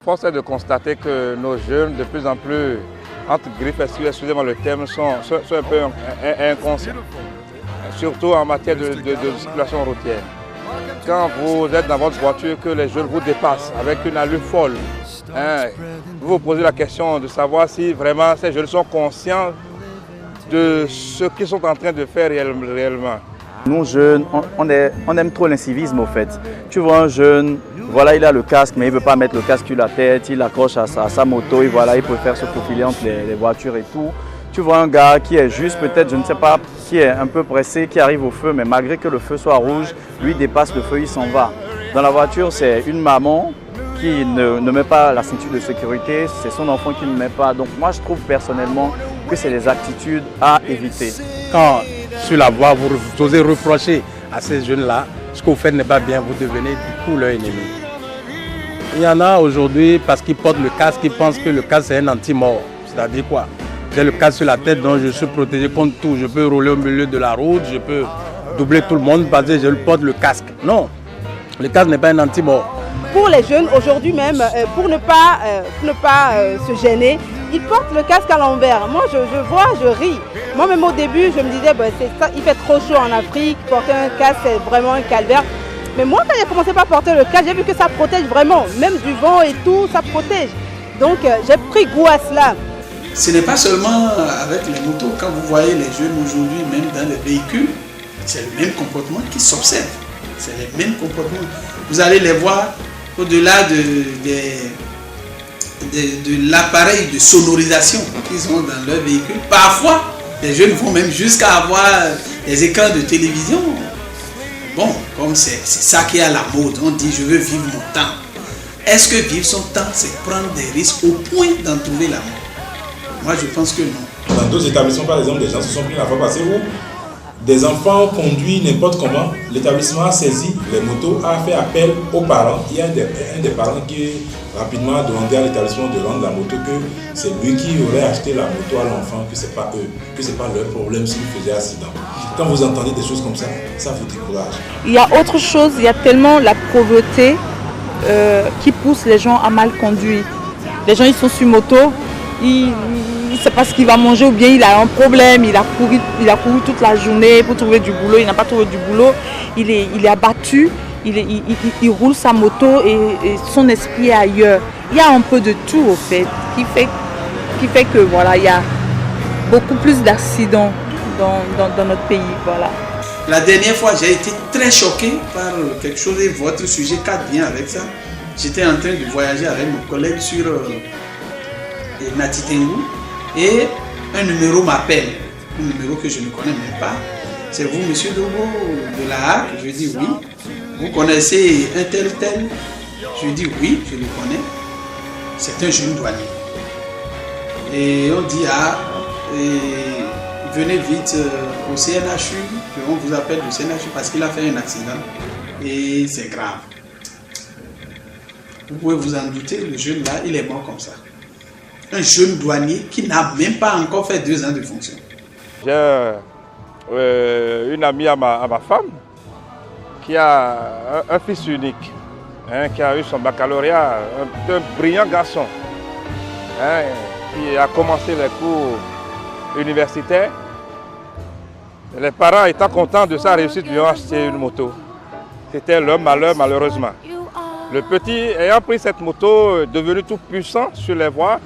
Force est de constater que nos jeunes, de plus en plus, entre griffes, excusez-moi le terme, sont un peu inconscients, surtout en matière de circulation routière. Quand vous êtes dans votre voiture, que les jeunes vous dépassent avec une allure folle, vous vous posez la question de savoir si vraiment ces jeunes sont conscients de ce qu'ils sont en train de faire réellement. Nous jeunes, on aime trop l'incivisme au fait. Tu vois un jeune, voilà, il a le casque, mais il ne veut pas mettre le casque sur la tête, il accroche à sa moto, et voilà, il préfère se faufiler entre les voitures et tout. Tu vois un gars qui est juste, peut-être, je ne sais pas, qui est un peu pressé, qui arrive au feu, mais malgré que le feu soit rouge, lui dépasse le feu, il s'en va. Dans la voiture, c'est une maman qui ne met pas la ceinture de sécurité, c'est son enfant qui ne met pas. Donc moi, je trouve personnellement que c'est des attitudes à éviter. Quand sur la voie, vous osez reprocher à ces jeunes-là, ce que vous faites n'est pas bien, vous devenez du coup leur ennemi. Il y en a aujourd'hui, parce qu'ils portent le casque, ils pensent que le casque c'est un anti-mort. C'est-à-dire quoi? J'ai le casque sur la tête, donc je suis protégé contre tout. Je peux rouler au milieu de la route, je peux doubler tout le monde parce que je porte le casque. Non, le casque n'est pas un anti-mort. Pour les jeunes, aujourd'hui même, pour ne pas se gêner, ils portent le casque à l'envers. Moi, je vois, je ris. Moi-même au début, je me disais, il fait trop chaud en Afrique, porter un casque, c'est vraiment un calvaire. Mais moi, quand j'ai commencé par porter le casque, j'ai vu que ça protège vraiment. Même du vent et tout, ça protège. Donc, j'ai pris goût à cela. Ce n'est pas seulement avec les motos. Quand vous voyez les jeunes aujourd'hui, même dans les véhicules, c'est le même comportement qui s'observe. C'est les mêmes comportements. Vous allez les voir au-delà de l'appareil de sonorisation qu'ils ont dans leur véhicule. Parfois, les jeunes vont même jusqu'à avoir des écrans de télévision. Bon, comme c'est ça qui est à la mode, on dit je veux vivre mon temps. Est-ce que vivre son temps, c'est prendre des risques au point d'en trouver la mort? Moi, je pense que non. Dans d'autres établissements, par exemple, des gens se sont pris la fois passée où des enfants conduits n'importe comment. L'établissement a saisi les motos, a fait appel aux parents. Il y a un des parents qui rapidement a demandé à l'établissement de rendre la moto, que c'est lui qui aurait acheté la moto à l'enfant, que c'est pas eux, que c'est pas leur problème s'il faisait accident. Quand vous entendez des choses comme ça vous décourage. Il y a autre chose, il y a tellement la pauvreté qui pousse les gens à mal conduire. Les gens, ils sont sur moto, il ne sait pas ce qu'il va manger ou bien il a un problème, il a couru toute la journée pour trouver du boulot, il n'a pas trouvé du boulot, il est abattu, il roule sa moto et son esprit est ailleurs. Il y a un peu de tout au fait, qui fait que voilà, il y a beaucoup plus d'accidents dans notre pays. Voilà. La dernière fois, j'ai été très choqué par quelque chose et votre sujet cadre bien avec ça. J'étais en train de voyager avec mon collègue sur Nati Tengu et un numéro m'appelle, un numéro que je ne connais même pas. C'est vous, monsieur Dogo de la HAC? Je dis oui. Vous connaissez un tel? Je dis oui, je le connais. C'est un jeune douanier. Et on dit venez vite au CNHU, on vous appelle du CNHU parce qu'il a fait un accident et c'est grave. Vous pouvez vous en douter, le jeune là, il est mort comme ça. Un jeune douanier qui n'a même pas encore fait 2 ans de fonction. J'ai une amie à ma femme qui a un fils unique, qui a eu son baccalauréat, un brillant garçon, qui a commencé les cours universitaires. Les parents étant contents de sa réussite lui ont acheté une moto. C'était leur malheur malheureusement. Le petit ayant pris cette moto, devenu tout puissant sur les voies,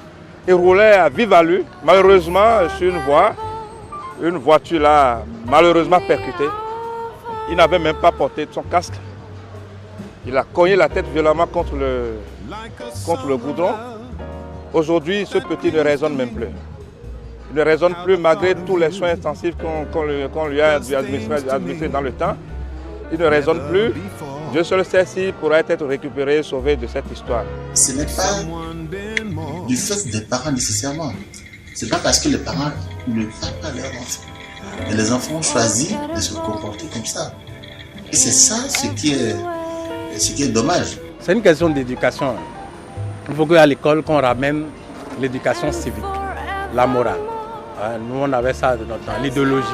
il roulait à vive allure, malheureusement sur une voiture là, malheureusement percutée. Il n'avait même pas porté son casque. Il a cogné la tête violemment contre le goudron. Aujourd'hui, ce petit ne raisonne même plus. Il ne raisonne plus malgré tous les soins intensifs qu'on lui a administrés dans le temps. Il ne raisonne plus. Dieu seul sait s'il pourrait être récupéré, sauvé de cette histoire. Ce n'est pas du fait des parents nécessairement. Ce n'est pas parce que les parents ne parlent pas leurs enfants. Mais les enfants ont choisi de se comporter comme ça. Et c'est ça ce qui est dommage. C'est une question d'éducation. Il faut qu'à l'école, qu'on ramène l'éducation civique, la morale. Nous, on avait ça de notre temps, l'idéologie,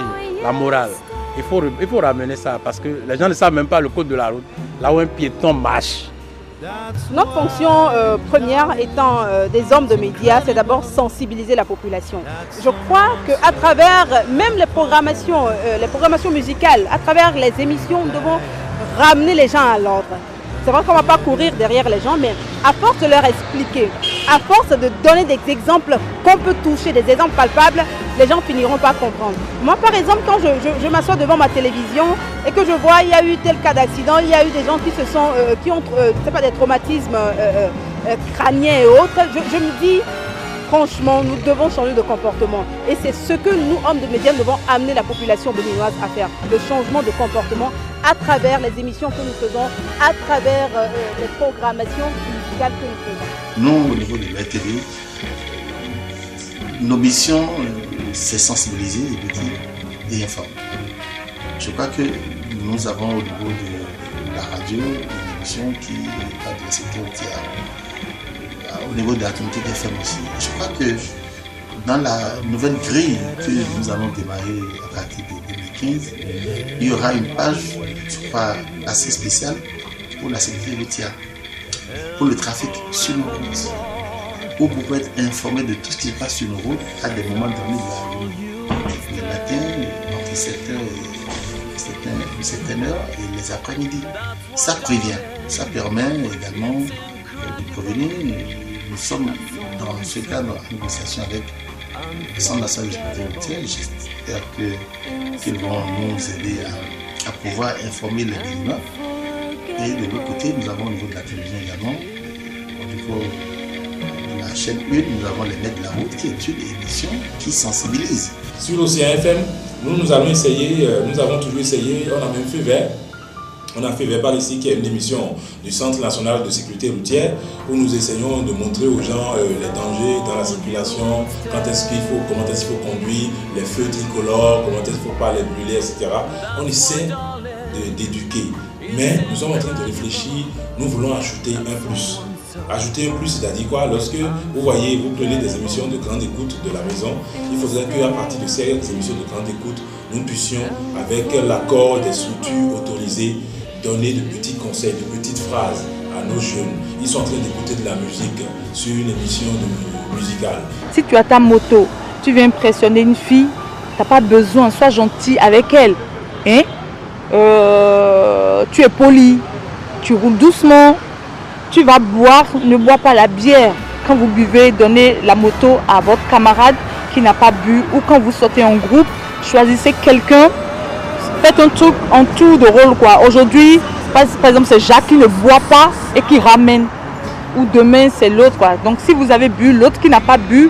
la morale. Il faut ramener ça parce que les gens ne savent même pas le code de la route. Là où un piéton marche, Notre fonction première étant des hommes de médias, c'est d'abord sensibiliser la population. Je crois qu'à travers même les programmations musicales, à travers les émissions, nous devons ramener les gens à l'ordre. C'est vrai qu'on ne va pas courir derrière les gens, mais à force de leur expliquer, à force de donner des exemples qu'on peut toucher, des exemples palpables, les gens finiront par comprendre. Moi, par exemple, quand je m'assois devant ma télévision et que je vois il y a eu tel cas d'accident, il y a eu des gens qui ont des traumatismes crâniens et autres, je me dis, franchement, nous devons changer de comportement. Et c'est ce que nous, hommes de médias, devons amener la population béninoise à faire. Le changement de comportement à travers les émissions que nous faisons, à travers les programmations musicales que nous faisons. Nous, au niveau de la TV, nos missions, c'est sensibiliser les petits et informer. Je crois que nous avons au niveau de la radio une émission qui parle de la sécurité au niveau de la communauté FM aussi. Je crois que dans la nouvelle grille que nous allons démarrer à partir de 2015, il y aura une page, je crois, assez spéciale pour la sécurité routière, pour le trafic sur nos routes, où vous pouvez être informé de tout ce qui se passe sur nos routes à des moments donnés de la journée. Le matin, entre 7h et 7h et les après-midi. Ça prévient, ça permet également de prévenir. Nous sommes dans ce cadre en négociation avec le Centre national de sécurité routière. J'espère qu'ils vont nous aider à pouvoir informer les Béninois. Et de l'autre côté, nous avons au niveau de la télévision également, au niveau de la chaîne 1, nous avons les Maîtres de la route qui est une émission qui sensibilise. Sur l'Océan FM, nous allons essayer, nous avons toujours essayé, on a même fait vert. On a fait Verbal ici, qui est une émission du Centre national de sécurité routière, où nous essayons de montrer aux gens les dangers dans la circulation, comment est-ce qu'il faut conduire, les feux tricolores, comment est-ce qu'il ne faut pas les brûler, etc. On essaie d'éduquer. Mais nous sommes en train de réfléchir, nous voulons ajouter un plus. Ajouter un plus, c'est-à-dire quoi? Lorsque vous voyez, vous prenez des émissions de grande écoute de la maison, il faudrait qu'à partir de ces émissions de grande écoute, nous puissions, avec l'accord des structures autorisées, donner de petits conseils, de petites phrases à nos jeunes. Ils sont en train d'écouter de la musique sur une émission musicale. Si tu as ta moto, tu viens impressionner une fille, tu n'as pas besoin, sois gentil avec elle. Hein? Tu es poli, tu roules doucement, tu vas boire, ne bois pas la bière. Quand vous buvez, donnez la moto à votre camarade qui n'a pas bu, ou quand vous sortez en groupe, choisissez quelqu'un. Faites un truc en tour de rôle, quoi. Aujourd'hui, par exemple, c'est Jacques qui ne boit pas et qui ramène. Ou demain, c'est l'autre, quoi. Donc, si vous avez bu, l'autre qui n'a pas bu,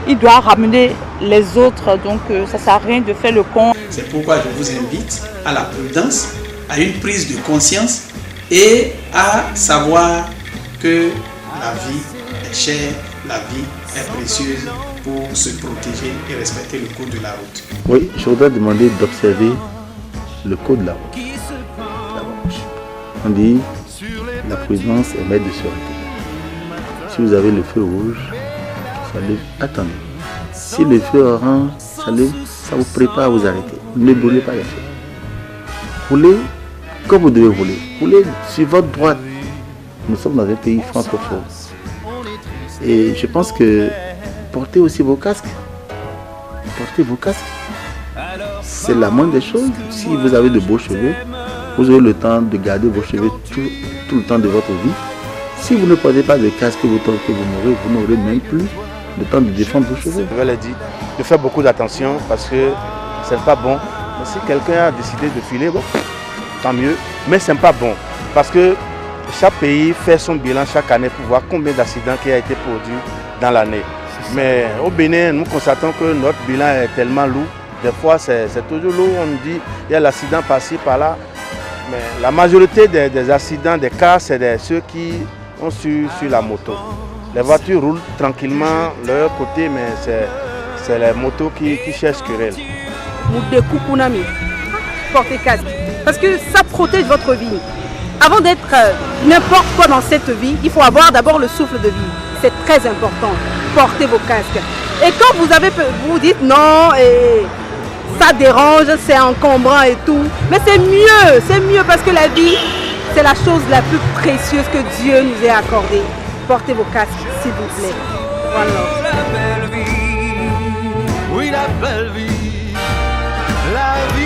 il doit ramener les autres. Donc, ça ne sert à rien de faire le con. C'est pourquoi je vous invite à la prudence, à une prise de conscience et à savoir que la vie est chère, la vie est précieuse pour se protéger et respecter le code de la route. Oui, je voudrais demander d'observer le code de la route. On dit la prudence est maître de sûreté. Si vous avez le feu rouge, attendez. Si le feu orange s'allume, ça vous prépare à vous arrêter. Ne brûlez pas les feux. Roulez comme vous devez rouler. Roulez sur votre droite. Nous sommes dans un pays francophone. Et je pense que portez aussi vos casques. Portez vos casques. C'est la moindre des choses. Si vous avez de beaux cheveux, vous aurez le temps de garder vos cheveux tout le temps de votre vie. Si vous ne portez pas de casque que vous mourrez, vous n'aurez même plus le temps de défendre vos cheveux. Je vais leur dire de faire beaucoup d'attention parce que ce n'est pas bon. Mais si quelqu'un a décidé de filer, bon, tant mieux. Mais ce n'est pas bon parce que chaque pays fait son bilan chaque année pour voir combien d'accidents qui a été produit dans l'année. Mais au Bénin, nous constatons que notre bilan est tellement lourd. Des fois, c'est toujours lourd. On nous dit il y a l'accident par-ci, par-là. Mais la majorité des accidents, des cas, c'est ceux qui ont sur la moto. Les voitures roulent tranquillement de leur côté, mais c'est les motos qui cherchent querelle. Portez casque. Parce que ça protège votre vie. Avant d'être n'importe quoi dans cette vie, il faut avoir d'abord le souffle de vie. C'est très important. Portez vos casques. Et quand vous dites non, ça dérange, c'est encombrant et tout. Mais c'est mieux parce que la vie, C'est la chose la plus précieuse que Dieu nous ait accordée. Portez vos casques, s'il vous plaît. Voilà. Oui, la belle vie, la vie.